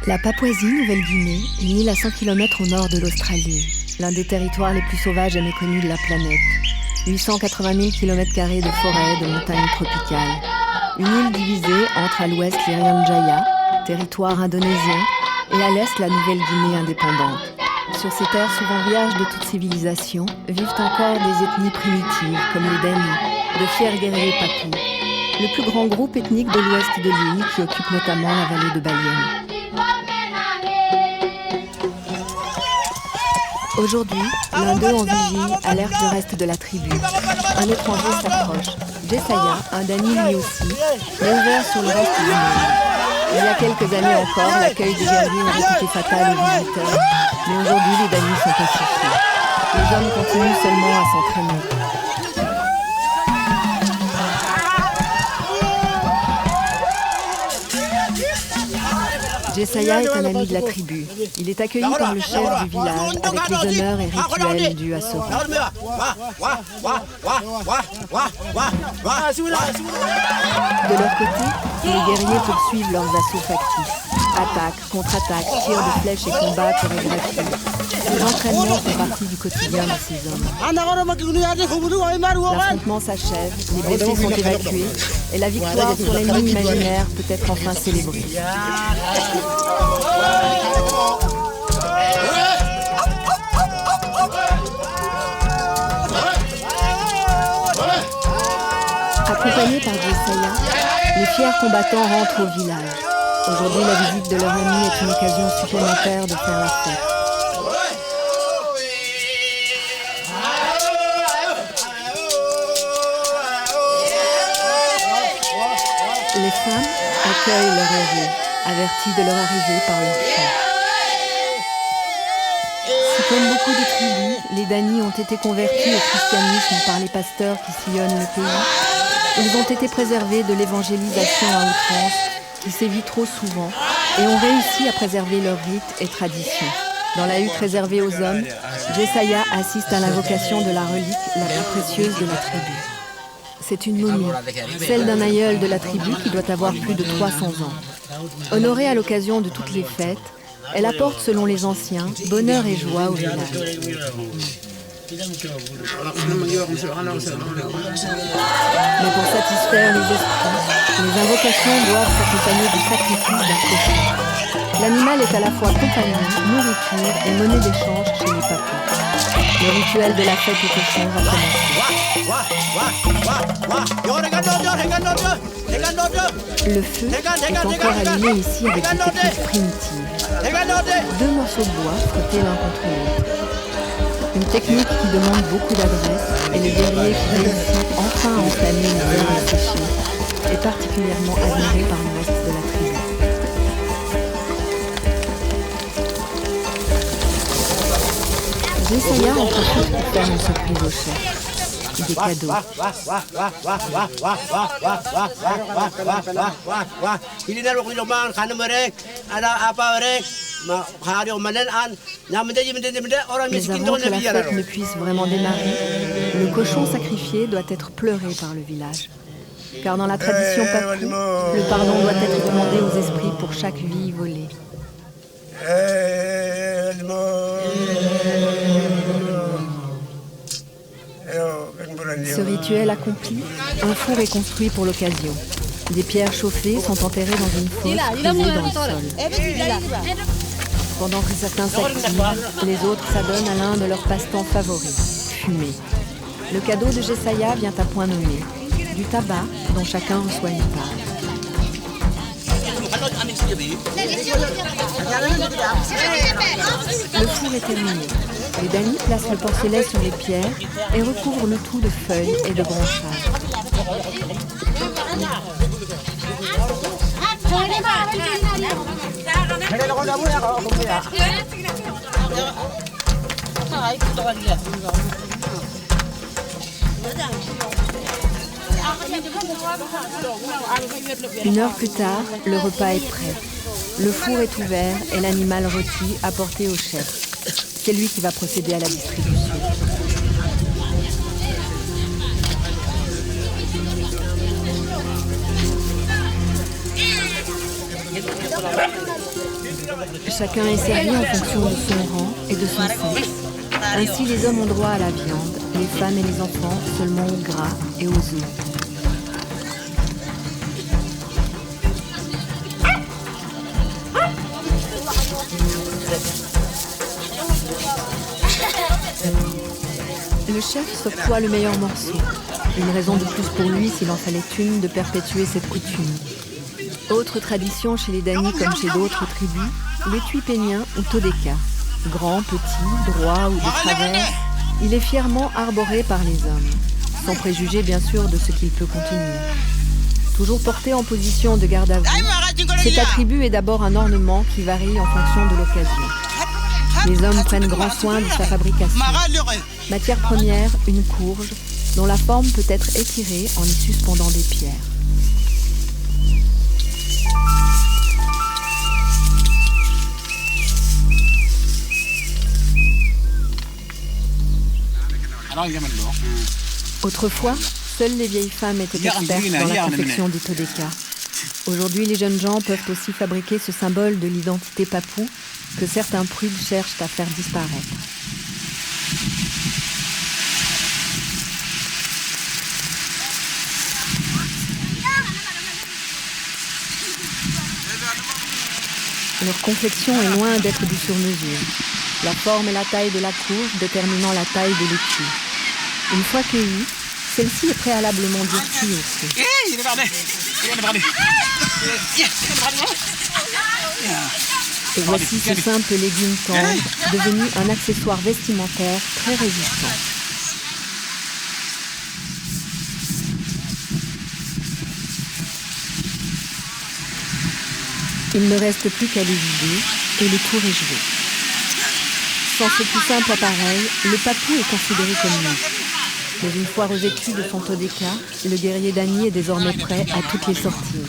La Papouasie-Nouvelle-Guinée, une île à 100 km au nord de l'Australie, l'un des territoires les plus sauvages et méconnus de la planète. 880 000 km² de forêts, de montagnes tropicales. Une île divisée entre à l'ouest l'Irian Jaya, territoire indonésien, et à l'est la Nouvelle-Guinée indépendante. Sur ces terres souvent vierges de toute civilisation, vivent encore des ethnies primitives comme les Dani, de fiers guerriers papous. Le plus grand groupe ethnique de l'ouest de l'île qui occupe notamment la vallée de Baliem. Aujourd'hui, l'un d'eux en vigie alerte le reste de la tribu. Un étranger s'approche. Jessaya, un Dani lui aussi, est ouvert sur le reste du monde. Il y a quelques années encore, l'accueil des guerriers aurait été fatal aux visiteurs, mais aujourd'hui les Danis sont pacifiés. Les hommes continuent seulement à s'entraîner. Jessaya est un ami de la tribu. Il est accueilli par le chef du village avec les honneurs et rituels dus à ce rang. De leur côté, les guerriers poursuivent leurs assauts factices. Attaques, contre-attaques, tirs de flèches et combats chorégraphiés. Ces entraînements font partie du quotidien de ces hommes. L'affrontement s'achève, les blessés sont évacués et la victoire sur l'ennemi imaginaire peut être enfin célébrée. Accompagnés par Jessaya, les fiers combattants rentrent au village. Aujourd'hui, la visite de leur ami est une occasion supplémentaire de faire la fête. Les femmes accueillent leur héros, avertis de leur arrivée par leur chant. Si comme beaucoup de tribus, les Dani ont été convertis au christianisme par les pasteurs qui sillonnent le pays, ils ont été préservés de l'évangélisation à outrance qui sévit trop souvent et ont réussi à préserver leurs rites et traditions. Dans la hutte réservée aux hommes, Jessaya assiste à l'invocation de la relique la plus précieuse de la tribu. C'est une momie, celle d'un aïeul de la tribu qui doit avoir plus de 300 ans. Honorée à l'occasion de toutes les fêtes, elle apporte, selon les anciens, bonheur et joie au village. Mais pour satisfaire les esprits, les invocations doivent s'accompagner du sacrifice d'un cochon. L'animal est à la fois compagnie, nourriture et monnaie d'échange chez les papous. Le rituel de la fête au cochon va commencer. Le feu est encore allumé ici avec des techniques primitives. 2 morceaux de bois frottés l'un contre l'autre. Une technique qui demande beaucoup d'adresse et le guerrier qui réussit enfin à entamer une terre asséchée est particulièrement admiré par le reste de la tribu. Jessaya en profite pour faire une surprise au chef. Des cadeaux. Mais avant que la fête ne puisse vraiment démarrer, le cochon sacrifié doit être pleuré par le village. Car dans la tradition papou, le pardon doit être demandé aux esprits pour chaque vie volée. Ce rituel accompli, un four est construit pour l'occasion. Des pierres chauffées sont enterrées dans une fosse creusée dans le sol. Pendant que certains s'activent, les autres s'adonnent à l'un de leurs passe-temps favoris, fumer. Le cadeau de Jessaya vient à point nommé. Du tabac dont chacun reçoit une part. Le four est terminé. Les Dani placent le porcelet sur les pierres et recouvrent le tout de feuilles et de branchages. Une heure plus tard, le repas est prêt. Le four est ouvert et l'animal rôti apporté au chef. C'est lui qui va procéder à la distribution. Chacun est servi en fonction de son rang et de son sexe. Ainsi, les hommes ont droit à la viande, les femmes et les enfants seulement au gras et aux œufs. Le chef s'octroie le meilleur morceau. Une raison de plus pour lui, s'il en fallait une, de perpétuer cette coutume. Autre tradition chez les Dani comme chez d'autres tribus, l'étui pénien ou todeka. Grand, petit, droit ou de travers, il est fièrement arboré par les hommes, sans préjuger bien sûr de ce qu'il peut contenir. Toujours porté en position de garde à vue, cet attribut est d'abord un ornement qui varie en fonction de l'occasion. Les hommes prennent grand soin de sa fabrication. Matière première, une courge, dont la forme peut être étirée en y suspendant des pierres. Autrefois, seules les vieilles femmes étaient expertes dans la confection du todeka. Aujourd'hui, les jeunes gens peuvent aussi fabriquer ce symbole de l'identité papou que certains prudes cherchent à faire disparaître. Leur confection est loin d'être du sur-mesure. La forme et la taille de la courge déterminant la taille de l'étui. Une fois cueillie, celle-ci est préalablement durcie au feu. Et voici ce simple légume tendre, devenu un accessoire vestimentaire très résistant. Il ne reste plus qu'à les vider et le tour est joué. Sans ce plus simple appareil, le papou est considéré comme mort. Mais une fois revêtu de son todeka, le guerrier Dani est désormais prêt à toutes les sorties.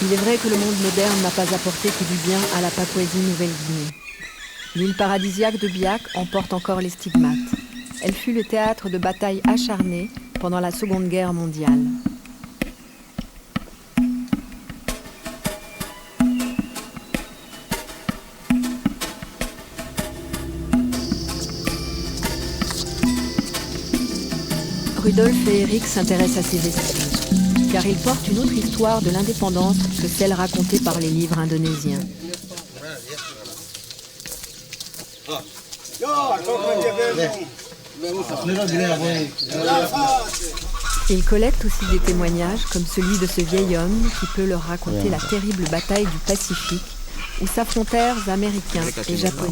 Il est vrai que le monde moderne n'a pas apporté que du bien à la Papouasie-Nouvelle-Guinée. L'île paradisiaque de Biak en porte encore les stigmates. Elle fut le théâtre de batailles acharnées pendant la Seconde Guerre mondiale. Rudolf et Eric s'intéressent à ces vestiges, car ils portent une autre histoire de l'indépendance que celle racontée par les livres indonésiens. Ils collectent aussi des témoignages comme celui de ce vieil homme qui peut leur raconter la terrible bataille du Pacifique où s'affrontèrent Américains et Japonais.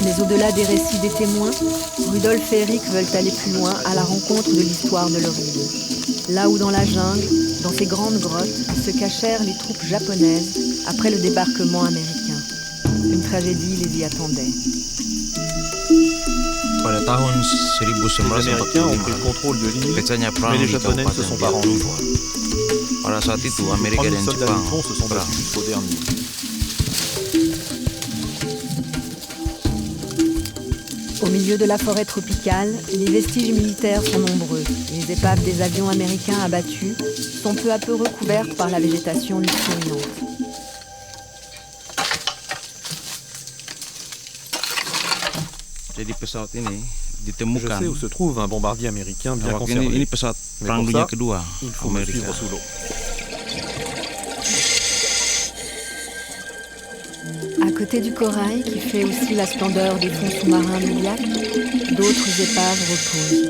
Mais au-delà des récits des témoins, Rudolf et Eric veulent aller plus loin à la rencontre de l'histoire de leur île. Là où dans la jungle, dans ces grandes grottes, se cachèrent les troupes japonaises après le débarquement américain. Une tragédie les y attendait. Les Américains ont pris le contrôle de l'île, mais les Japonais ne se sont pas rendus. 3000 soldats nippons se sont battus jusqu'au dernier. Au milieu de la forêt tropicale, les vestiges militaires sont nombreux. Les épaves des avions américains abattus sont peu à peu recouvertes par la végétation luxuriante. Je sais où se trouve un bombardier américain bien conservé. Mais pour ça, il faut me suivre sous l'eau. À côté du corail, qui fait aussi la splendeur des fonds sous-marins du Biak, d'autres épaves reposent.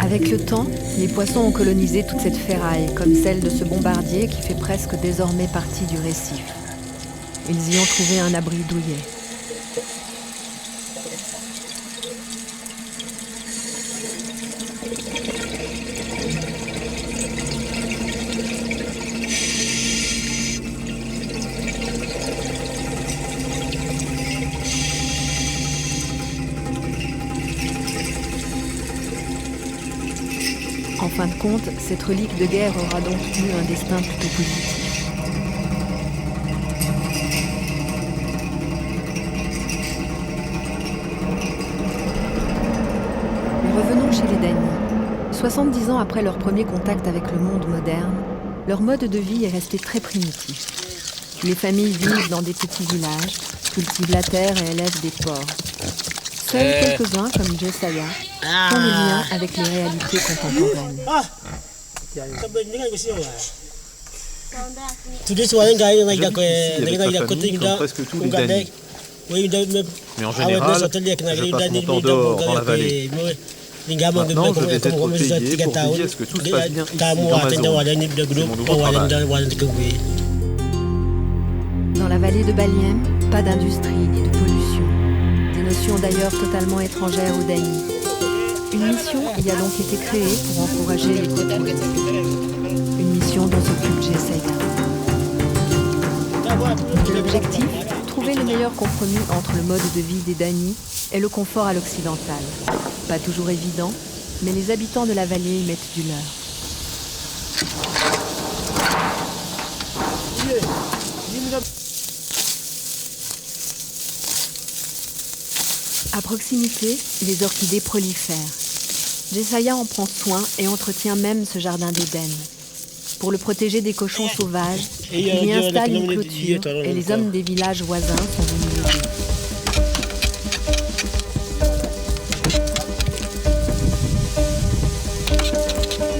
Avec le temps, les poissons ont colonisé toute cette ferraille, comme celle de ce bombardier qui fait presque désormais partie du récif. Ils y ont trouvé un abri douillet. fin de compte, cette relique de guerre aura donc eu un destin plutôt positif. Mais revenons chez les Dani. 70 ans après leur premier contact avec le monde moderne, leur mode de vie est resté très primitif. Les familles vivent dans des petits villages, cultivent la terre et élèvent des porcs. Seuls quelques-uns, comme Josiah, font le lien avec les réalités contemporaines. Presque tous les Dani. Mais en général, je passe mon temps dehors, dans la vallée. Maintenant, je vais être payé pour veiller à ce que tout se passe bien ici, dans ma zone. C'est mon nouveau travail. Dans la vallée de Baliem, pas d'industrie ni de pollution. Des notions d'ailleurs totalement étrangères aux Dani. Une mission y a donc été créée pour encourager l'écotourisme. Une mission dont s'occupe Josiah. L'objectif, trouver le meilleur compromis entre le mode de vie des Dani et le confort à l'occidental. Pas toujours évident, mais les habitants de la vallée y mettent du leur. À proximité, les orchidées prolifèrent. Josiah en prend soin et entretient même ce jardin d'Éden. Pour le protéger des cochons sauvages, il y installe une clôture et les hommes des villages voisins sont venus l'aider.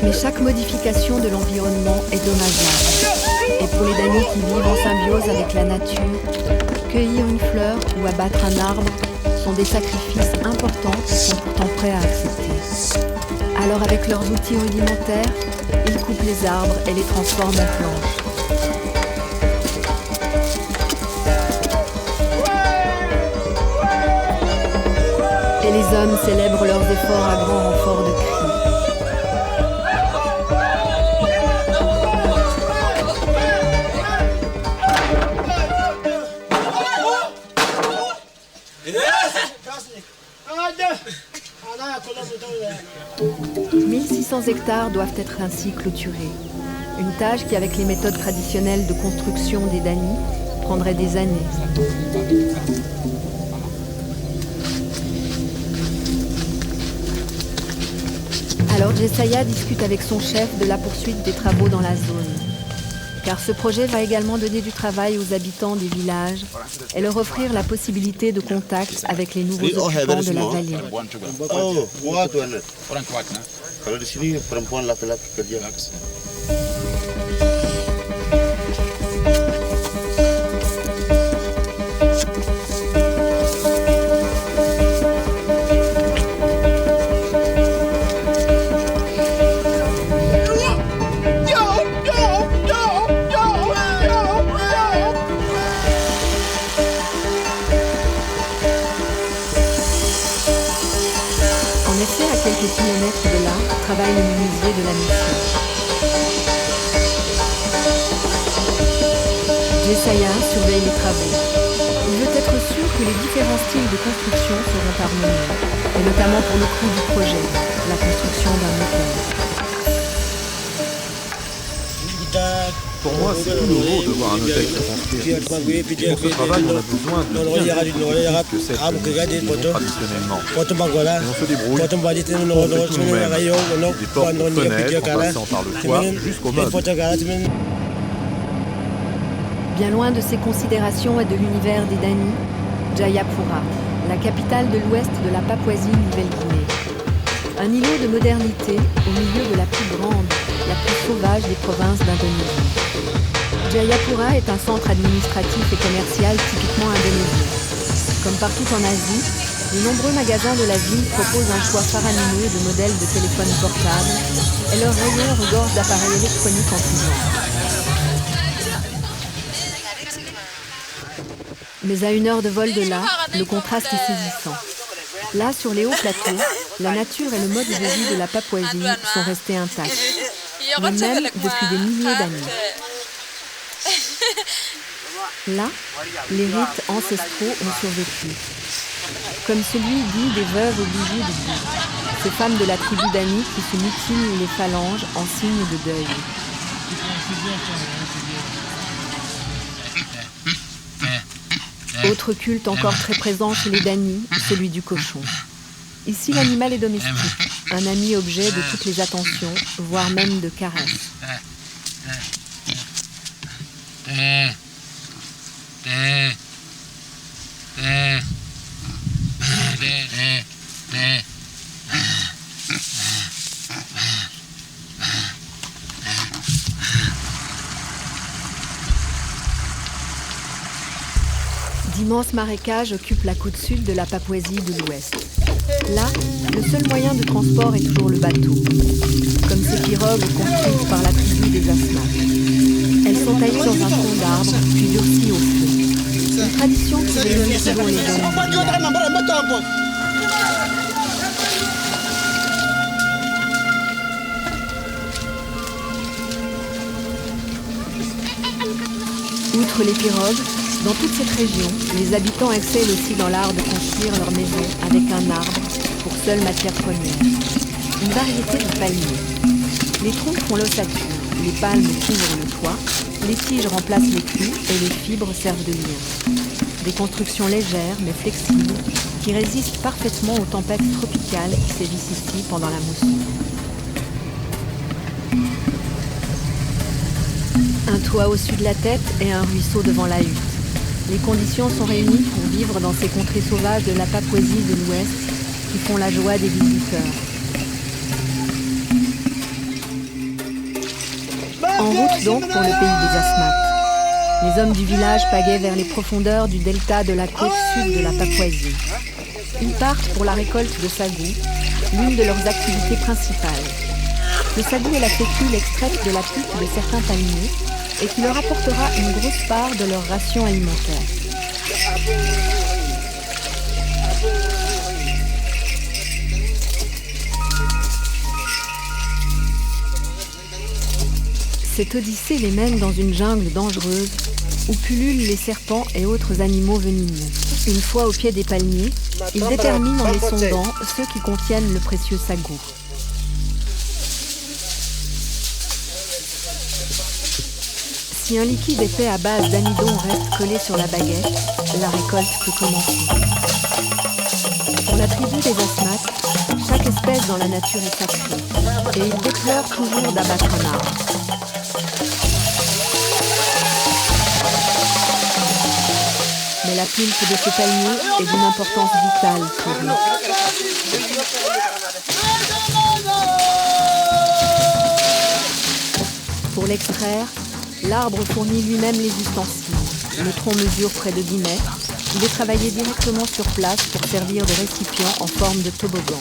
Mais chaque modification de l'environnement est dommageable. Et pour les Dani qui vivent en symbiose avec la nature, cueillir une fleur ou abattre un arbre sont des sacrifices importants qu'ils sont pourtant prêts à accepter. Alors avec leurs outils rudimentaires, ils coupent les arbres et les transforment en planches. Et les hommes célèbrent leurs efforts à grand renfort de cris. « 1600 hectares doivent être ainsi clôturés. Une tâche qui, avec les méthodes traditionnelles de construction des Dani, prendrait des années. Alors Josiah discute avec son chef de la poursuite des travaux dans la zone. Car ce projet va également donner du travail aux habitants des villages et leur offrir la possibilité de contact avec les nouveaux occupants de la vallée. Quelques kilomètres de là, travaille le menuisier de la mission. Josiah surveille les travaux. Il veut être sûr que les différents styles de construction seront harmonieux, et notamment pour le coût du projet, la construction d'un hôtel. Pour moi, c'est tout nouveau de voir un hôtel se construire. Pour ce travail, on a besoin de bien que celles qui sont traditionnellement. Et on se débrouille. On fait tout nous-mêmes. Des portes aux fenêtres, en passant par le toit, jusqu'au meuble. Bien loin de ces considérations et de l'univers des Dani, Jayapura, la capitale de l'ouest de la Papouasie-Nouvelle-Guinée. Un îlot de modernité au milieu de la plus grande, la plus sauvage des provinces d'Indonésie. Jayapura est un centre administratif et commercial typiquement indonésien. Comme partout en Asie, les nombreux magasins de la ville proposent un choix faramineux de modèles de téléphones portables et leurs rayons regorgent d'appareils électroniques en tout genre. Mais à 1 heure de vol de là, le contraste est saisissant. Là, sur les hauts plateaux, la nature et le mode de vie de la Papouasie sont restés intacts, mais même depuis des milliers d'années. Là, les rites ancestraux ont survécu. comme celui dit des veuves obligées de vivre, ces femmes de la tribu d'Ani qui se mutilent les phalanges en signe de deuil. Autre culte encore très présent chez les Dani, celui du cochon. Ici, l'animal est domestique, un ami objet de toutes les attentions, voire même de caresses. D'immenses marécages occupent la côte sud de la Papouasie de l'Ouest. Là, le seul moyen de transport est toujours le bateau, comme ces pirogues construites par la tribu des Asmat. Elles sont taillées dans un tronc d'arbre, puis durcies au feu. Une tradition qui réunit selon les hommes. Outre les pirogues, dans toute cette région, les habitants excellent aussi dans l'art de construire leur maison avec un arbre pour seule matière première. Une variété de palmiers. Les troncs font l'ossature, les palmes couvrent le toit, les tiges remplacent les clous et les fibres servent de lien. Des constructions légères mais flexibles qui résistent parfaitement aux tempêtes tropicales qui sévissent ici pendant la mousson. Un toit au-dessus de la tête et un ruisseau devant la hutte. Les conditions sont réunies pour vivre dans ces contrées sauvages de la Papouasie de l'Ouest qui font la joie des visiteurs. En route donc pour le pays des Asmat. Les hommes du village pagaient vers les profondeurs du delta de la côte sud de la Papouasie. Ils partent pour la récolte de sagou, l'une de leurs activités principales. Le sagou est la fécule extraite de la pulpe de certains palmiers et qui leur apportera une grosse part de leur ration alimentaire. Cette odyssée les mène dans une jungle dangereuse où pullulent les serpents et autres animaux venimeux. Une fois au pied des palmiers, ils déterminent en les sondant ceux qui contiennent le précieux sagou. Si un liquide épais à base d'amidon reste collé sur la baguette, la récolte peut commencer. Pour la tribu des Asmat, chaque espèce dans la nature est sacrée, et ils déplorent toujours d'abattre un arbre. Mais la pulpe de ce palmier est d'une importance vitale pour eux. Pour l'extraire, l'arbre fournit lui-même les ustensiles. Le tronc mesure près de 10 mètres. Il est travaillé directement sur place pour servir de récipient en forme de toboggan.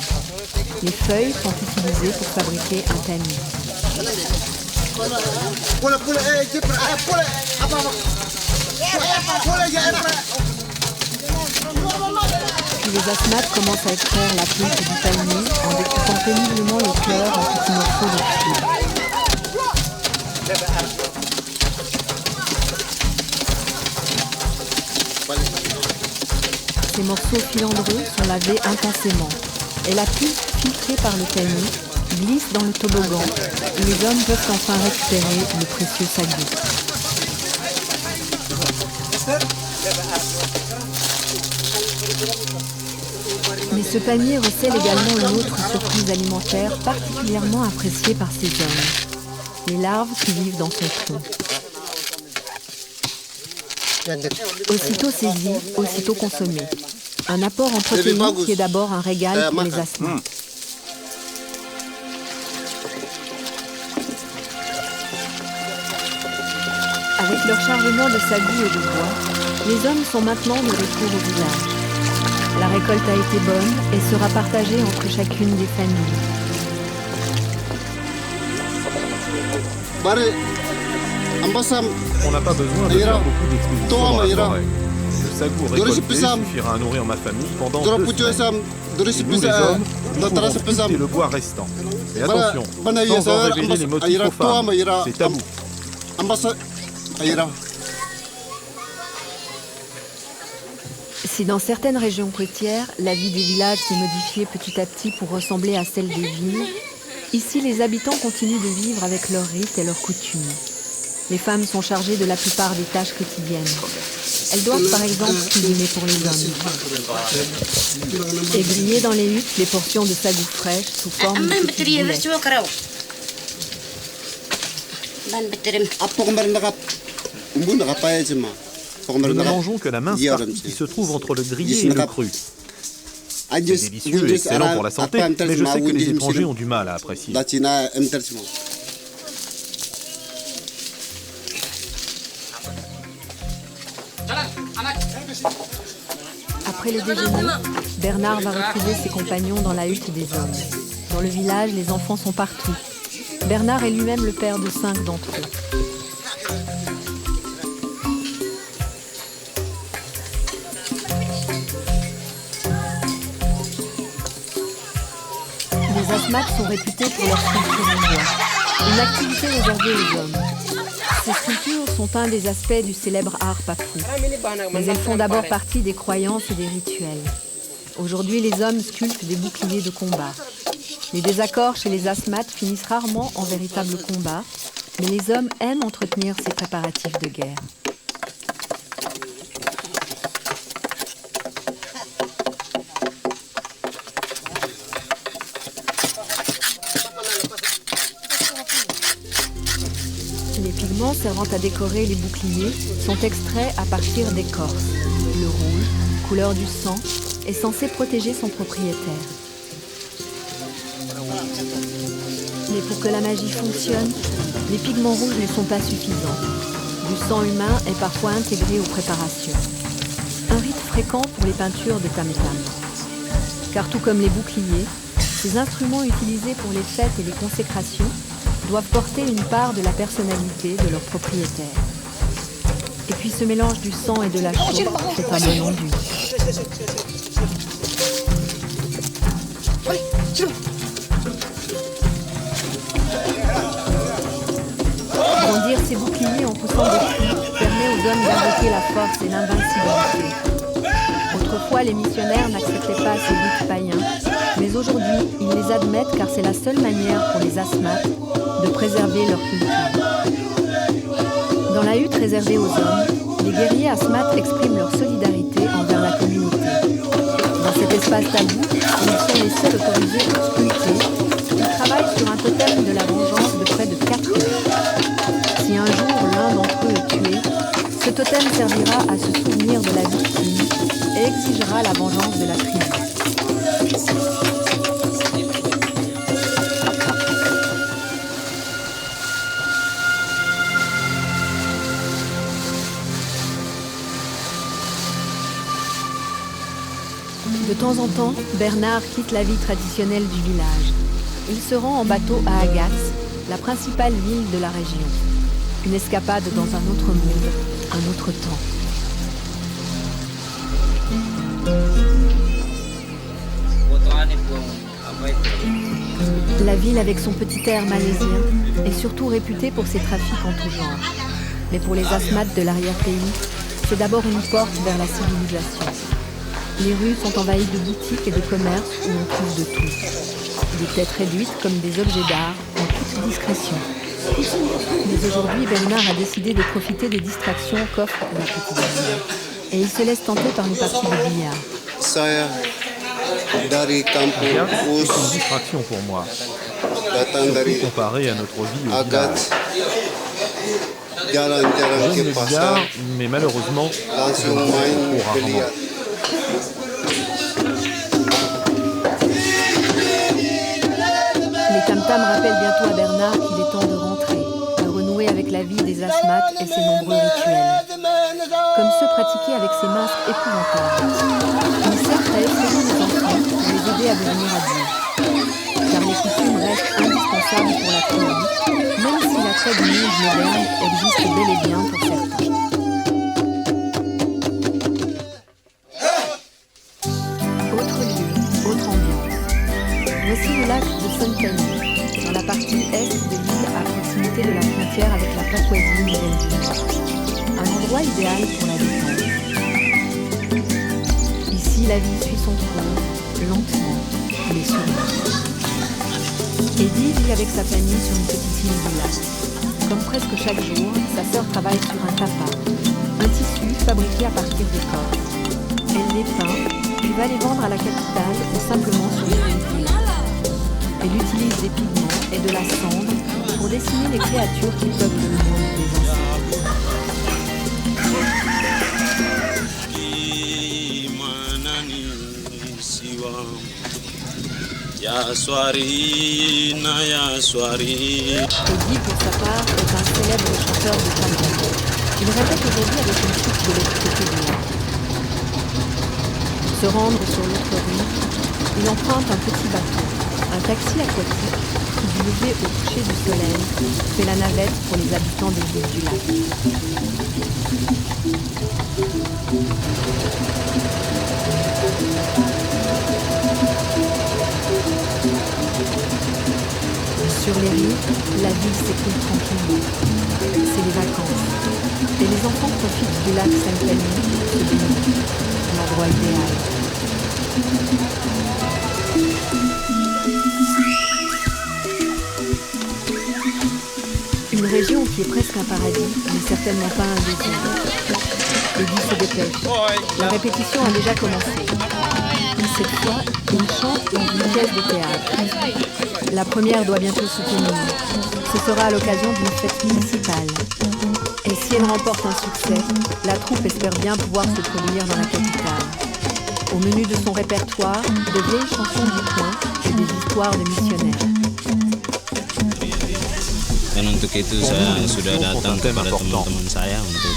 Les feuilles sont utilisées pour fabriquer un tamis. Puis les Asmat commencent à extraire la pulpe du palmier en découpant péniblement les fleurs en petits morceaux de fibres. Ces morceaux filandreux sont lavés intensément et la pulpe filtrée par le tamis glisse dans le toboggan et les hommes peuvent enfin récupérer le précieux sagou. Mais ce panier recèle également une autre surprise alimentaire particulièrement appréciée par ces hommes, les larves qui vivent dans son tronc. Aussitôt saisi, aussitôt consommé. Un apport en protéines qui est d'abord un régal pour les Asmat. Avec leur chargement de sagou et de bois, les hommes sont maintenant de retour au village. La récolte a été bonne et sera partagée entre chacune des familles. On n'a pas besoin de faire beaucoup d'expéditions dans la forêt. Le sagou récolté suffira à nourrir ma famille pendant 2 semaines. Et nous, les hommes, nous pourrons cultiver le bois restant. Mais attention, sans en révéler les motifs aux femmes, c'est tabou. Si dans certaines régions côtières, la vie des villages s'est modifiée petit à petit pour ressembler à celle des villes, ici les habitants continuent de vivre avec leurs rites et leurs coutumes. Les femmes sont chargées de la plupart des tâches quotidiennes. Elles doivent par exemple cuisiner pour les hommes. Et griller dans les huttes les portions de sagou fraîche sous forme de petites boulettes. Nous ne mangeons que la mince partie qui se trouve entre le grillé et le cru. C'est délicieux et excellent pour la santé, mais je sais que les étrangers ont du mal à apprécier. Après le déjeuner, Bernard va retrouver ses compagnons dans la hutte des hommes. Dans le village, les enfants sont partout. Bernard est lui-même le père de 5 d'entre eux. Les asmates sont réputés pour leur sculpture en bois, une activité réservée aux hommes. Ces sculptures sont un des aspects du célèbre art papou, mais elles font d'abord partie des croyances et des rituels. Aujourd'hui, les hommes sculptent des boucliers de combat. Les désaccords chez les asmates finissent rarement en véritable combat, mais les hommes aiment entretenir ces préparatifs de guerre. Les pigments servant à décorer les boucliers sont extraits à partir d'écorce. Le rouge, couleur du sang, est censé protéger son propriétaire. Mais pour que la magie fonctionne, les pigments rouges ne sont pas suffisants. Du sang humain est parfois intégré aux préparations. Un rite fréquent pour les peintures de tam-tam. Car tout comme les boucliers, ces instruments utilisés pour les fêtes et les consécrations doivent porter une part de la personnalité de leur propriétaire. Et puis ce mélange du sang et de la chaux fait un bon enduit. Brandir ces boucliers en poussant des cris permet aux hommes d'invoquer la force et l'invincibilité. Autrefois, les missionnaires n'acceptaient pas ces rites païens, mais aujourd'hui, ils les admettent car c'est la seule manière pour les asmates de préserver leur culture. Dans la hutte réservée aux hommes, les guerriers asmates expriment leur solidarité envers la communauté. Dans cet espace tabou, ils sont les seuls autorisés pour sculpter. Ils travaillent sur un totem de la vengeance de près de 4 heures. Si un jour l'un d'entre eux est tué, ce totem servira à se souvenir de la victime et exigera la vengeance de la tribu. De temps en temps, Bernard quitte la vie traditionnelle du village. Il se rend en bateau à Agats, la principale ville de la région. Une escapade dans un autre monde, un autre temps. La ville avec son petit air malaisien est surtout réputée pour ses trafics en tout genre. Mais pour les asmates de l'arrière-pays, c'est d'abord une porte vers la civilisation. Les rues sont envahies de boutiques et de commerces où on trouve de tout. Des têtes réduites comme des objets d'art en toute discrétion. Mais aujourd'hui, Bernard a décidé de profiter des distractions qu'offre la petite ville. Et il se laisse tenter par une partie de billard. C'est une distraction pour moi, surtout comparé à notre vie au village. J'aime le billard, mais malheureusement, je le fais trop rarement. Les tam-tams rappellent bientôt à Bernard qu'il est temps de rentrer, de renouer avec la vie des asmates et ses nombreux rituels. Comme ceux pratiqués avec ces masques épouvantables. Ils servent à effrayer les enfants pour les aider à devenir adultes. Car les coutumes restent indispensables pour la tribu, même si l'attrait du monde moderne existe bel et bien pour certains. Autre lieu, autre ambiance. Voici le lac de Sentani, dans la partie est de l'île à proximité de la frontière avec la Papouasie-Nouvelle-Guinée. Un endroit idéal pour la détente. la vie suit son cours, lentement, mais sûrement. Eddie vit avec sa famille sur une petite île du lac. Comme presque chaque jour, sa sœur travaille sur un tapa, un tissu fabriqué à partir d'écorce. Elle les peint, puis va les vendre à la capitale ou simplement sur les rives. Elle utilise des pigments et de la cendre pour dessiner les créatures qui peuplent le monde des anciens. Eddie, pour sa part, est un célèbre chanteur de tango. Il répète aujourd'hui avec une troupe de l'autre côté du lac. Pour se rendre sur l'autre rive, il emprunte un petit bateau, un taxi aquatique qui, du lever au coucher du soleil, fait la navette pour les habitants des îles du lac. Sur les rives, la ville s'écoule tranquillement. C'est les vacances. Et les enfants profitent du lac Saint-Denis pour se baigner. L'endroit idéal. Une région qui est presque un paradis, mais certainement pas un désir. Eddie se dépêche. La répétition a déjà commencé. Cette fois, il chante dans une pièce de théâtre. La première doit bientôt se tenir. Ce sera à l'occasion d'une fête municipale. Et si elle remporte un succès, la troupe espère bien pouvoir se produire dans la capitale. Au menu de son répertoire, de vieilles chansons du coin et des histoires de missionnaires. Dan untuk itu saya sudah datang kepada teman-teman saya untuk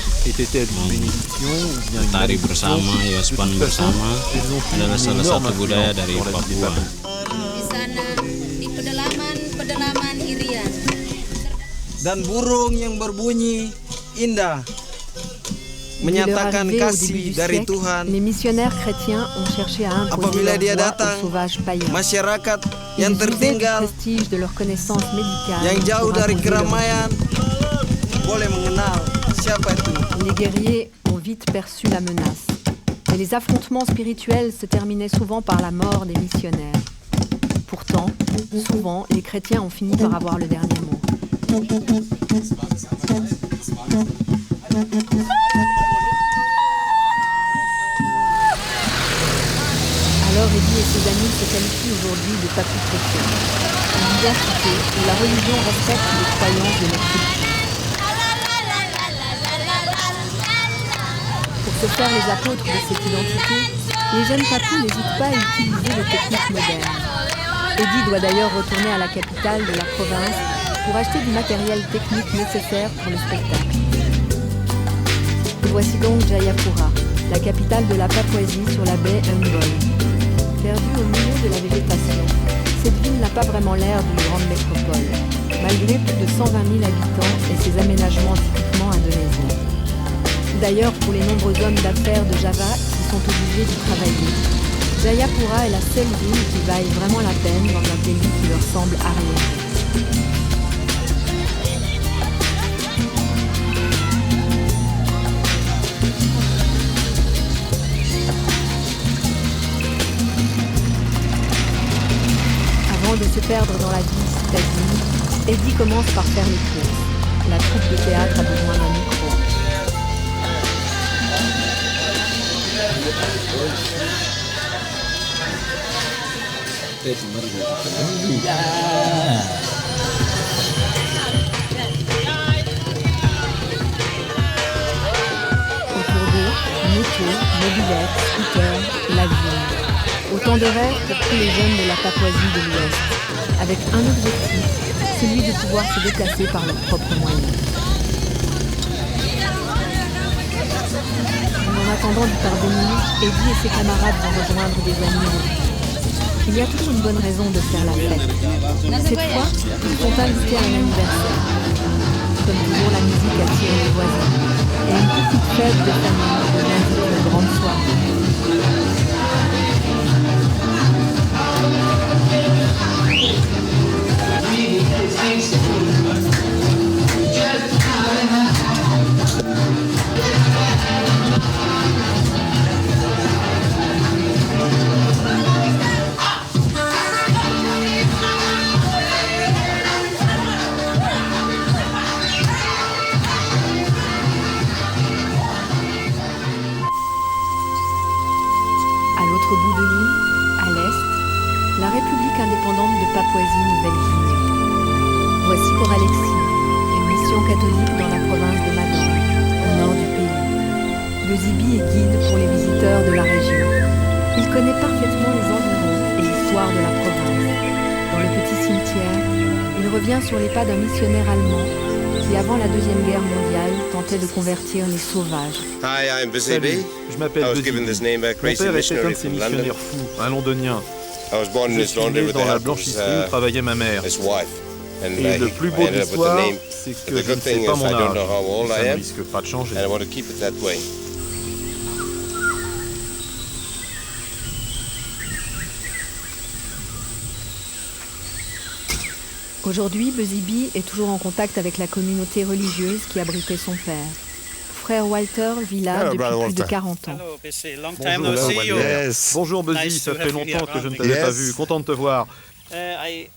tari bersama, yospan bersama adalah salah satu budaya dari Papua. Di sana di pedalaman Irian. Dan burung yang berbunyi indah menyatakan kasih dari Tuhan. Les missionnaires chrétiens ont cherché à imposer Apabila dia leur voix datang, aux sauvages païens. masyarakat yang Ils usaient du tertinggal, prestige de leur connaissance médicale yang jauh pour dari imposer leur keramaian, boleh mengenal siapa itu. Les guerriers ont vite perçu la menace. Mais les affrontements spirituels se terminaient souvent par la mort des missionnaires. Pourtant, souvent, les chrétiens ont fini par avoir le dernier mot. Alors Eddie et ses amis se qualifient aujourd'hui de papus chrétiens. Une identité où la religion respecte les croyances de leur culture. Pour se faire les apôtres de cette identité, les jeunes papous n'hésitent pas à utiliser les techniques modernes. Eddie doit d'ailleurs retourner à la capitale de la province pour acheter du matériel technique nécessaire pour le spectacle. Et voici donc Jayapura, la capitale de la Papouasie sur la baie Humboldt. Perdue au milieu de la végétation, cette ville n'a pas vraiment l'air d'une grande métropole, malgré plus de 120 000 habitants et ses aménagements typiquement indonésiens. D'ailleurs, pour les nombreux hommes d'affaires de Java qui sont obligés d'y travailler, Jayapura est la seule ville qui vaille vraiment la peine dans un pays qui leur semble arriéré. Avant de se perdre dans la vie citadine, Eddie commence par faire les courses. La troupe de théâtre a besoin d'un micro. Autour d'eux, motos, mobylettes, scooters, l'avion. Autant de rêves pour tous les jeunes de la Papouasie de l'Ouest, avec un objectif, celui de pouvoir se déplacer par leurs propres moyens. En attendant d'y parvenir, Eddie et ses camarades vont rejoindre des amis en vie. Il y a toujours une bonne raison de faire la fête. Cette fois, ils sont invités à un anniversaire. Comme toujours, la musique attire les voisins. Et une petite fête de famille devient vite une grande soirée. Papouasie-Nouvelle-Guinée. Voici pour Alexis, une mission catholique dans la province de Madang, au nord du pays. Bezibi est guide pour les visiteurs de la région. Il connaît parfaitement les environs et l'histoire de la province. Dans le petit cimetière, il revient sur les pas d'un missionnaire allemand qui, avant la Deuxième Guerre mondiale, tentait de convertir les sauvages. Hi, I'm Salut, Bezibi. je m'appelle I was Bezibi. given this name by a Mon crazy père était un missionary de ces from London. missionnaires fous, un londonien. I was born in Je this suis laundry né with the dans la help of blanchisserie où travaillait ma mère. his wife. And Et le plus beau I de ended up with the l'histoire, name. c'est But que the je ne good sais thing pas is mon I don't âge. know how old Ça I ne am, risque pas de changer. and I want to keep it that way. Aujourd'hui, Bezibi est toujours en contact avec la communauté religieuse qui abritait son père. Frère Walter vit là Hello, depuis brother plus de Walter. 40 ans. Hello, Bessie. Long time Bonjour, no see you. Yes. Bonjour Buzzy, Nice ça to fait have you longtemps here que je ne around. t'avais pas Yes. vu. Content de te voir. I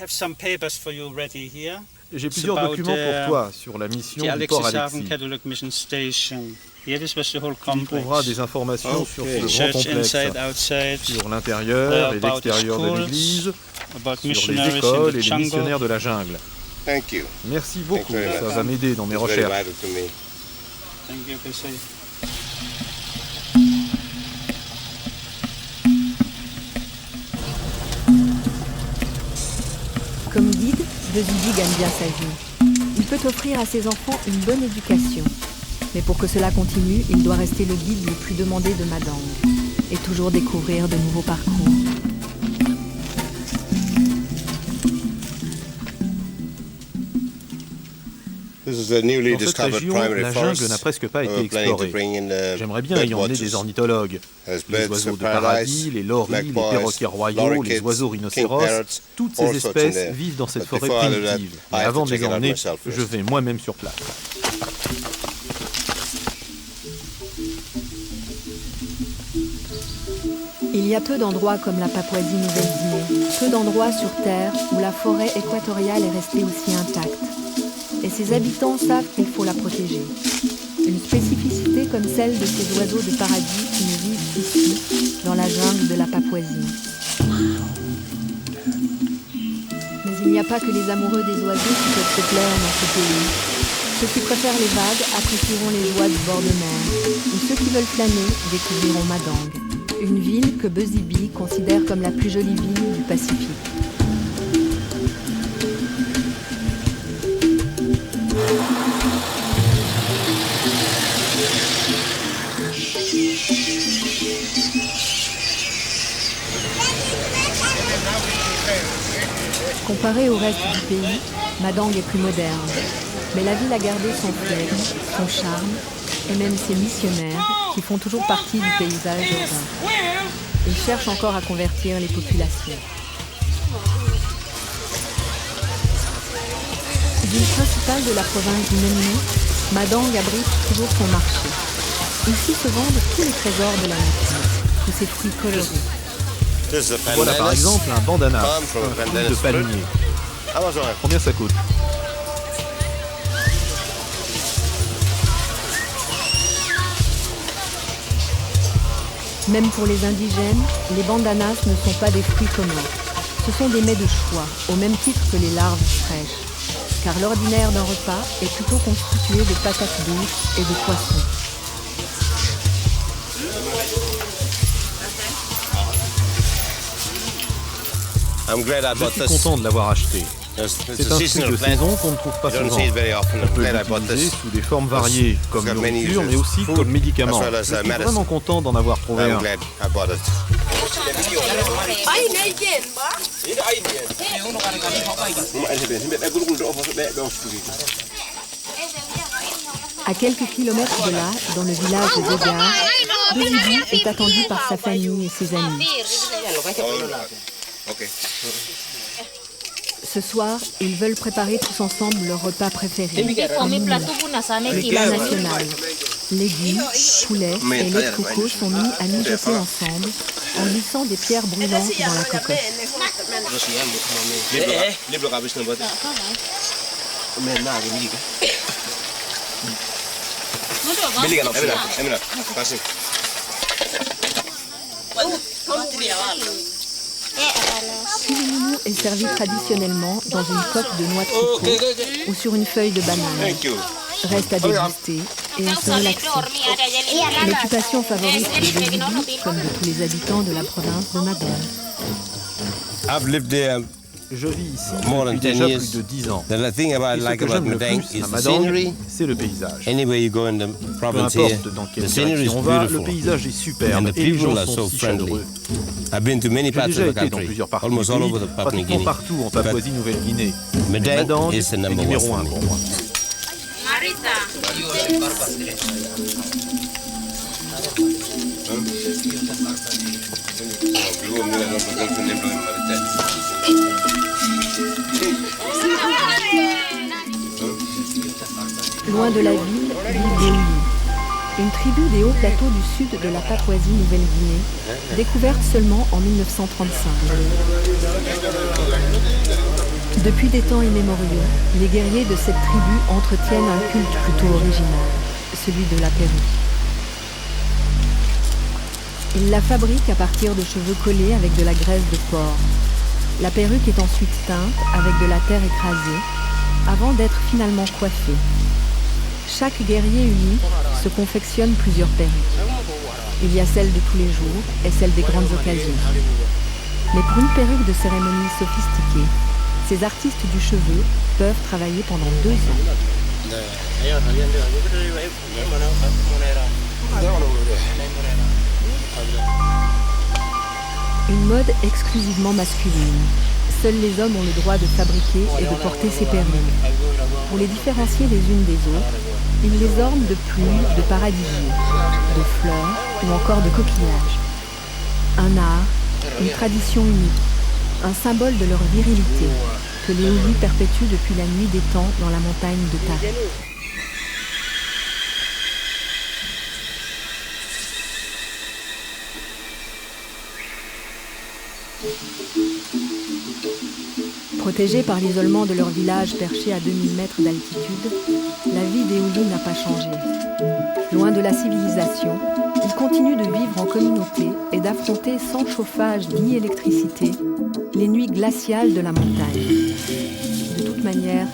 have some papers for you ready here. J'ai plusieurs about, documents pour toi sur la mission The du port Alexishaven Alexis. Catholic Mission Station. Here, this was the whole Tu y trouveras complex. des informations sur ce grand Church complexe, inside, outside, sur l'intérieur et about the l'extérieur de schools, l'église, about sur les missionaries in écoles the et les jungle. missionnaires de la jungle. Thank you. Merci beaucoup, very ça much. va m'aider dans mes It's very recherches. vital to me. Thank you, Bessie. Comme guide, Bezibi gagne bien sa vie. Il peut offrir à ses enfants une bonne éducation. Mais pour que cela continue, il doit rester le guide le plus demandé de Madang et toujours découvrir de nouveaux parcours. This is a newly Dans cette discovered région, primary la forest. jungle n'a presque pas été We're planning to explorée. bring in J'aimerais bien y emmener des ornithologues. There's Les birds oiseaux of de paradis, paradise, les loris, les magpies, perroquets royaux, les lorikeets, oiseaux king rhinocéros, parrots, toutes all ces sorts in espèces there. vivent dans cette But forêt before I do that, primitive. I Mais have avant to de les check it out emmener, myself first. je vais moi-même sur place. Il y a peu d'endroits comme la Papouasie-Nouvelle-Guinée, peu d'endroits sur Terre où la forêt équatoriale est restée aussi intacte. Et ses habitants savent qu'il faut la protéger. Une spécificité comme celle de ces oiseaux de paradis qui ne vivent ici, dans la jungle de la Papouasie. Mais il n'y a pas que les amoureux des oiseaux qui peuvent se plaire dans ce pays. Ceux qui préfèrent les vagues apprécieront les joies du bord de mer, ou ceux qui veulent flâner découvriront Madang, une ville que Bezibi considère comme la plus jolie ville du Pacifique. Comparé au reste du pays, Madang est plus moderne. Mais la ville a gardé son flegme, son charme et même ses missionnaires qui font toujours partie du paysage urbain. Ils cherchent encore à convertir les populations. Ville principale de la province du même nom, Madang abrite toujours son marché. Ici se vendent tous les trésors de la nature, tous ces fruits colorés. This is a Voilà par pandanus. exemple un bandana, Palm from a un fruit pandanus de fruit. palmier. How much are Combien ça coûte? Même pour les indigènes, les bandanas ne sont pas des fruits communs. Ce sont des mets de choix, au même titre que les larves fraîches. Car l'ordinaire d'un repas est plutôt constitué de patates douces et de poissons. I'm glad I Je bought suis this. content de l'avoir acheté. It's C'est a un fruit seasonal de plant. saison qu'on ne trouve pas You don't souvent. see it very often. On I'm peut glad I bought l'utiliser this. sous des formes variées, comme got many nourriture, uses. mais aussi Food, comme médicament. as well as, Je suis medicine. vraiment content d'en avoir trouvé I'm un. glad I bought it. À quelques kilomètres de là, dans le village de Degar, Bezibi est attendu par sa famille et ses amis. Okay. Ce soir, ils veulent préparer tous ensemble leur repas préféré, Kami plato pun asalnya le gimana plat sih? national. Légumes, poulet et lait de coco sont mis à mijoter ensemble en glissant des pierres brûlantes dans la cocotte. Puis le moumou est servi traditionnellement dans une coque de noix de coco ou sur une feuille de banane. Reste à déguster et à se relaxer. L'occupation favorite des Yazidis, comme de tous les habitants de la province de Madon. I've lived there Je vis ici more than depuis 10 déjà years. plus de 10 ans. The thing Et I ce like que about j'aime le Madang plus is à the Madang, scenery. c'est le paysage. Anywhere you go in the Peu province here, importe dans quelle the scenery is direction on va, le beautiful. paysage est superbe And the et les people gens are sont so si friendly. chaleureux. I've been to many J'ai parts déjà of the été dans country, plusieurs parties almost du all pays, over the Papua New pratiquement Guinea. partout en Papouasie-Nouvelle-Guinée. Mais Madang Madang is est the number numéro one 1 for pour me. moi. Loin de la ville, vivent les Uli, une tribu des hauts plateaux du sud de la Papouasie-Nouvelle-Guinée, découverte seulement en 1935. Depuis des temps immémoriaux, les guerriers de cette tribu entretiennent un culte plutôt original, celui de la perruque. Ils la fabriquent à partir de cheveux collés avec de la graisse de porc. La perruque est ensuite teinte avec de la terre écrasée, avant d'être finalement coiffée. Chaque guerrier uni se confectionne plusieurs perruques. Il y a celle de tous les jours et celle des grandes occasions. Mais pour une perruque de cérémonie sophistiquée, ces artistes du cheveu peuvent travailler pendant 2 ans. Une mode exclusivement masculine. Seuls les hommes ont le droit de fabriquer et de porter ces perruques. Pour les différencier les unes des autres, ils les ornent de plumes, de paradisiers, de fleurs ou encore de coquillages. Un art, une tradition unique, un symbole de leur virilité que les Uli perpétuent depuis la nuit des temps dans la montagne de Tari. Protégés par l'isolement de leur village perché à 2000 mètres d'altitude, la vie des Uli n'a pas changé. Loin de la civilisation, ils continuent de vivre en communauté et d'affronter sans chauffage ni électricité les nuits glaciales de la montagne. De toute manière,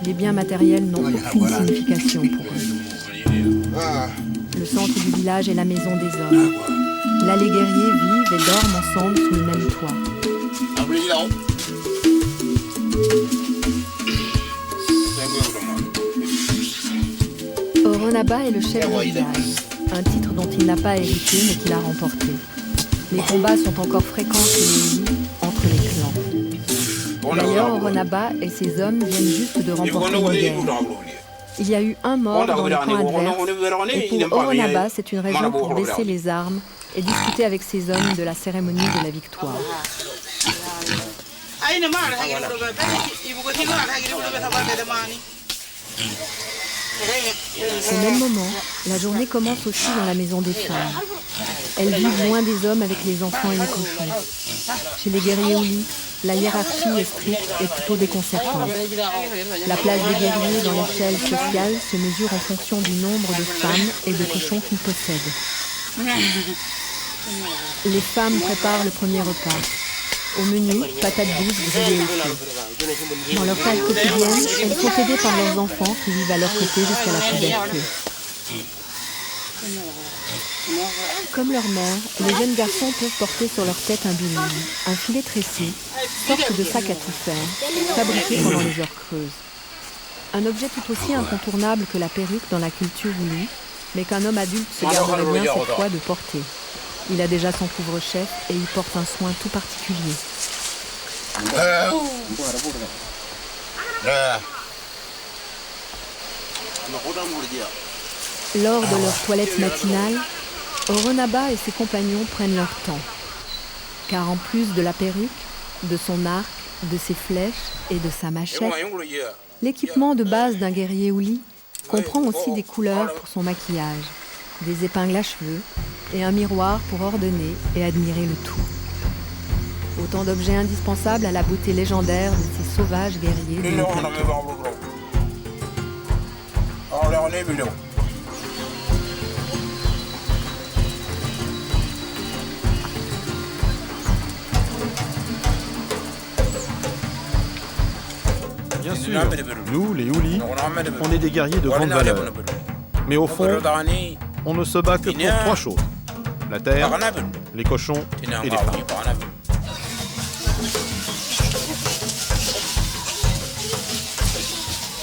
les biens matériels n'ont aucune signification pour eux. Le centre du village est la maison des hommes. Là, les guerriers vivent et dorment ensemble sous le même toit. Oronaba est le chef du village, un titre dont il n'a pas hérité mais qu'il a remporté. Les combats sont encore fréquents chez les Uli entre les clans. D'ailleurs, Oronaba et ses hommes viennent juste de remporter une guerre. Il y a eu un mort dans le camp adverse et pour Oronaba, c'est une raison pour baisser les armes et discuter avec ses hommes de la cérémonie de la victoire. Au même moment, la journée commence aussi dans la maison des femmes. Elles vivent loin des hommes avec les enfants et les cochons. Chez les guerriers Uli, la hiérarchie est stricte et plutôt déconcertante. La place des guerriers dans l'échelle sociale se mesure en fonction du nombre de femmes et de cochons qu'ils possèdent. Les femmes préparent le premier repas. Au menu, patates douces grillées au feu. Dans leur tâche quotidienne, elles sont aidées par leurs enfants qui vivent à leur côté jusqu'à la puberté. Comme leur mère, les jeunes garçons peuvent porter sur leur tête un biling, un filet tressé, sorte de sac à tout faire, fabriqué pendant les heures creuses. Un objet tout aussi incontournable que la perruque dans la culture Uli, mais qu'un homme adulte se garderait bien cette fois de porter. Il a déjà son couvre-chef et il porte un soin tout particulier. Lors de leur toilette matinale, Oronaba et ses compagnons prennent leur temps. Car en plus de la perruque, de son arc, de ses flèches et de sa machette, l'équipement de base d'un guerrier Uli comprend aussi des couleurs pour son maquillage, des épingles à cheveux et un miroir pour ordonner et admirer le tout. Autant d'objets indispensables à la beauté légendaire de ces sauvages guerriers de l'Oplateau. sûr, nous, les Houlis, on est des guerriers de grande valeur. Mais au fond, on ne se bat que pour 3 choses. La terre, les cochons et les femmes.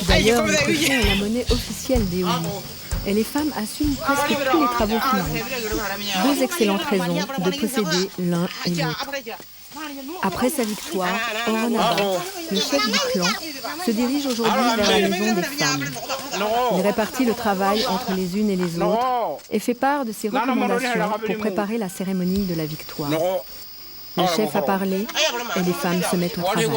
D'ailleurs, le cochon est la monnaie officielle des Houlis. Et les femmes assument presque tous les travaux finaux. 2 excellentes raisons de posséder l'un et l'autre. Après sa victoire, Orhan Aba, le chef du clan, se dirige aujourd'hui vers la maison des femmes. Il répartit le travail entre les unes et les autres et fait part de ses recommandations pour préparer la cérémonie de la victoire. Le chef a parlé et les femmes se mettent au travail.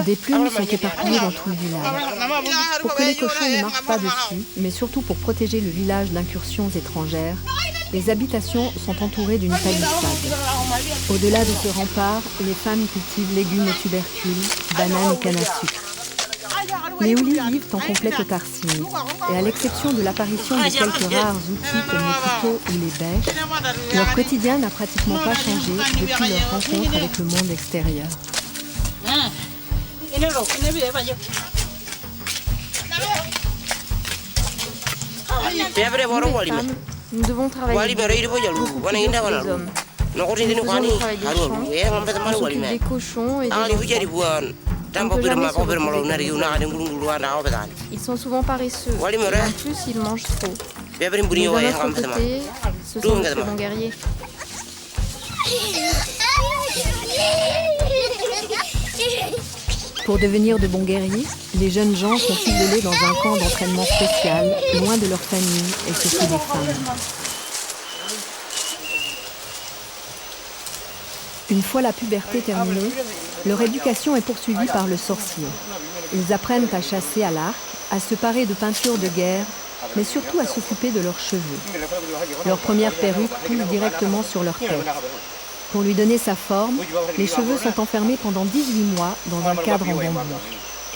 Des plumes sont éparpillées dans tout le village. Pour que les cochons ne marchent pas dessus, mais surtout pour protéger le village d'incursions étrangères, les habitations sont entourées d'une palissade. Au-delà de ce rempart, les femmes cultivent légumes et tubercules, bananes et canne à sucre. Les Houlis vivent en complète autarcie, et à l'exception de l'apparition de quelques rares outils comme les couteaux ou les bêches, leur quotidien n'a pratiquement pas changé depuis leur rencontre avec le monde extérieur. Nous, les femmes, nous devons travailler beaucoup plus que les hommes. Nous faisons le travail des champs, on s'occupe des cochons et des enfants. On ne peut jamais se reposer. Ils sont souvent paresseux, et en plus ils mangent trop. Mais d'un autre côté, ce sont de très bons guerriers. Pour devenir de bons guerriers, les jeunes gens sont isolés dans un camp d'entraînement spécial, loin de leur famille et surtout des femmes. Une fois la puberté terminée, leur éducation est poursuivie par le sorcier. Ils apprennent à chasser à l'arc, à se parer de peintures de guerre, mais surtout à s'occuper de leurs cheveux. Leur première perruque pousse directement sur leur tête. Pour lui donner sa forme, les cheveux sont enfermés pendant 18 mois dans un cadre en bambou.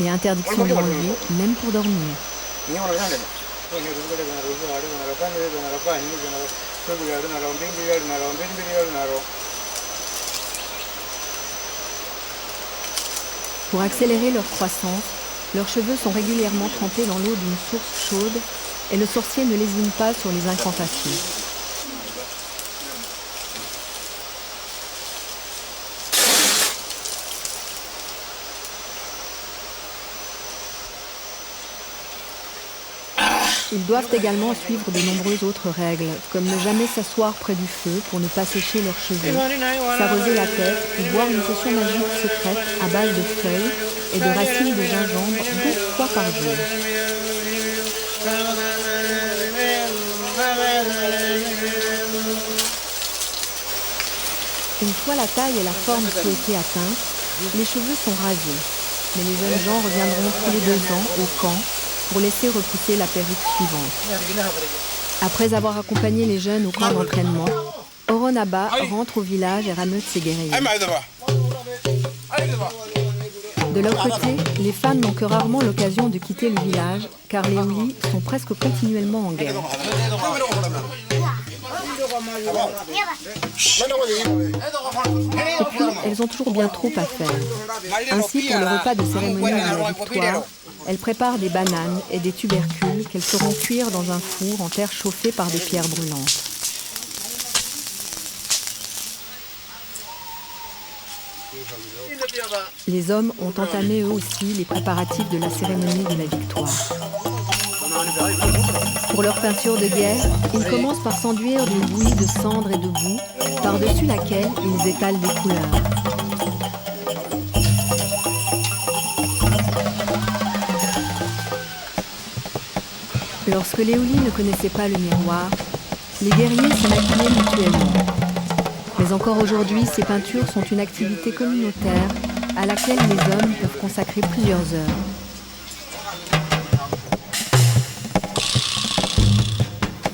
Et interdiction de l'enlever, même pour dormir. Pour accélérer leur croissance, leurs cheveux sont régulièrement trempés dans l'eau d'une source chaude et le sorcier ne lésine pas sur les incantations. Ils doivent également suivre de nombreuses autres règles, comme ne jamais s'asseoir près du feu pour ne pas sécher leurs cheveux, s'arroser la tête ou boire une potion magique secrète à base de feuilles et de racines de gingembre 12 fois par jour. Une fois la taille et la forme souhaitée atteintes, les cheveux sont rasés, mais les jeunes gens reviendront tous les 2 ans au camp pour laisser repousser la perruque suivante. Après avoir accompagné les jeunes au camp d'entraînement, Orhan Aba rentre au village et rameute ses guerriers. De leur côté, les femmes n'ont que rarement l'occasion de quitter le village, car les Houlis sont presque continuellement en guerre. Et puis, elles ont toujours bien trop à faire. Ainsi, pour le repas de cérémonie de la victoire, elles préparent des bananes et des tubercules qu'elles feront cuire dans un four en terre chauffée par des pierres brûlantes. Les hommes ont entamé eux aussi les préparatifs de la cérémonie de la victoire. Pour leur peinture de guerre, ils commencent par s'enduire d'une bouillie de cendres et de boue, par-dessus laquelle ils étalent des couleurs. Lorsque les Houlis ne connaissaient pas le miroir, les guerriers se maquillaient mutuellement. Mais encore aujourd'hui, ces peintures sont une activité communautaire à laquelle les hommes peuvent consacrer plusieurs heures.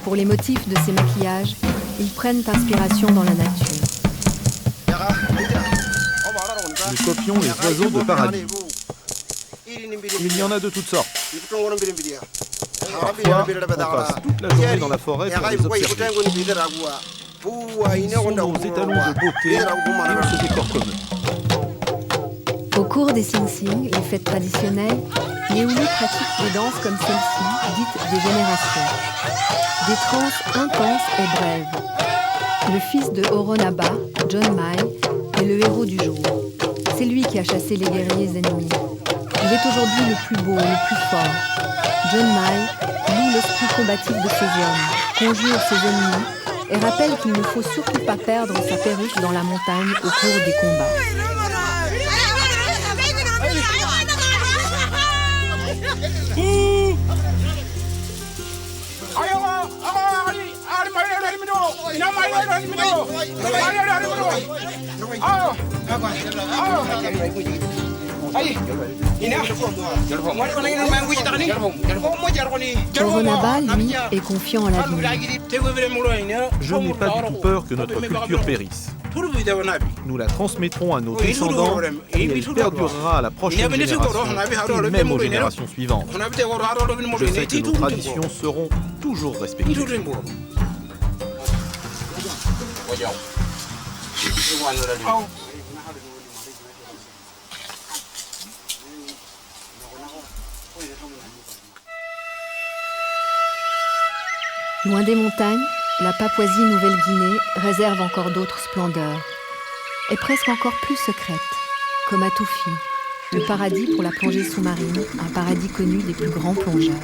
Pour les motifs de ces maquillages, ils prennent inspiration dans la nature. Nous copions les oiseaux de paradis. Il y en a de toutes sortes. Parfois, on passe toute la journée dans la forêt pour les observer. Ce sont nos étalons de beauté et on se décore comme eux. Au cours des Sing Sing, les fêtes traditionnelles, les Houlis pratiquent des danses comme celle-ci, dites des générations. Des transes intenses et brèves. Le fils de Horonaba, John Mai, est le héros du jour. C'est lui qui a chassé les guerriers ennemis. Il est aujourd'hui le plus beau, le plus fort. John Mai loue l'esprit combatif de ses hommes, conjure ses ennemis et rappelle qu'il ne faut surtout pas perdre sa perruche dans la montagne au cours des combats. Horonaba, lui, est confiant en l'avenir. Je n'ai pas du tout peur que notre culture périsse. Nous la transmettrons à nos descendants et elle perdurera à la prochaine génération et même aux générations suivantes. Je sais que nos traditions seront toujours respectées. Loin des montagnes, la Papouasie-Nouvelle-Guinée réserve encore d'autres splendeurs, et presque encore plus secrètes, comme à Toufi, le paradis pour la plongée sous-marine, un paradis connu des plus grands plongeurs.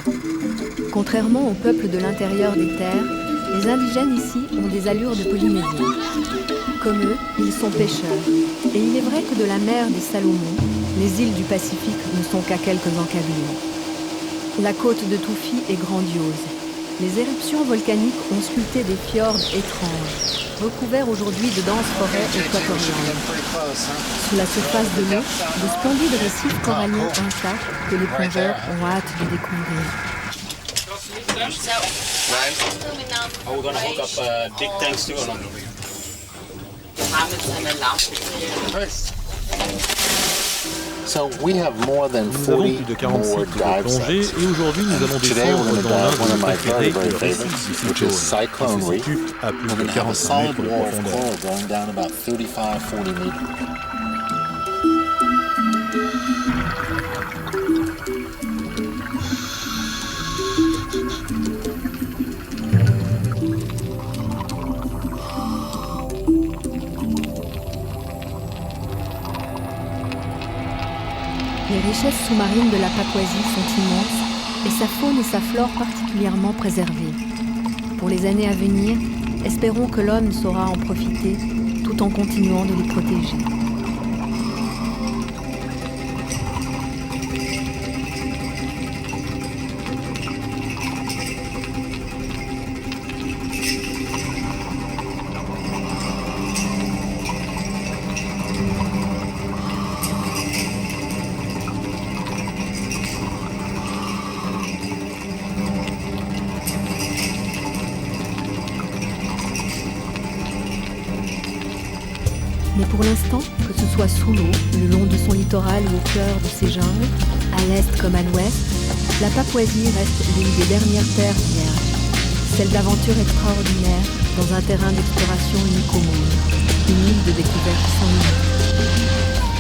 Contrairement aux peuples de l'intérieur des terres, les indigènes ici ont des allures de Polynésiens. Comme eux, ils sont pêcheurs, et il est vrai que de la mer des Salomon, les îles du Pacifique ne sont qu'à quelques encablures. La côte de Toufi est grandiose. Les éruptions volcaniques ont sculpté des fjords étranges, recouverts aujourd'hui de denses forêts équatoriales. Sous la surface de l'eau, de splendides récifs coralliens intacts que les plongeurs ont hâte de découvrir. Nous avons plus de 40 cycles de plongée et aujourd'hui nous allons descendre dans l'un de nos préférés, le récif du cyclone, qui se situe à plus de 45 mètres de profondeur. Les richesses sous-marines de la Papouasie sont immenses et sa faune et sa flore particulièrement préservées. Pour les années à venir, espérons que l'homme saura en profiter tout en continuant de les protéger. Mais pour l'instant, que ce soit sous l'eau, le long de son littoral ou au cœur de ses jungles, à l'est comme à l'ouest, la Papouasie reste l'une des dernières terres vierges, celle d'aventures extraordinaires dans un terrain d'exploration unique au monde, une île de découverte sans limite.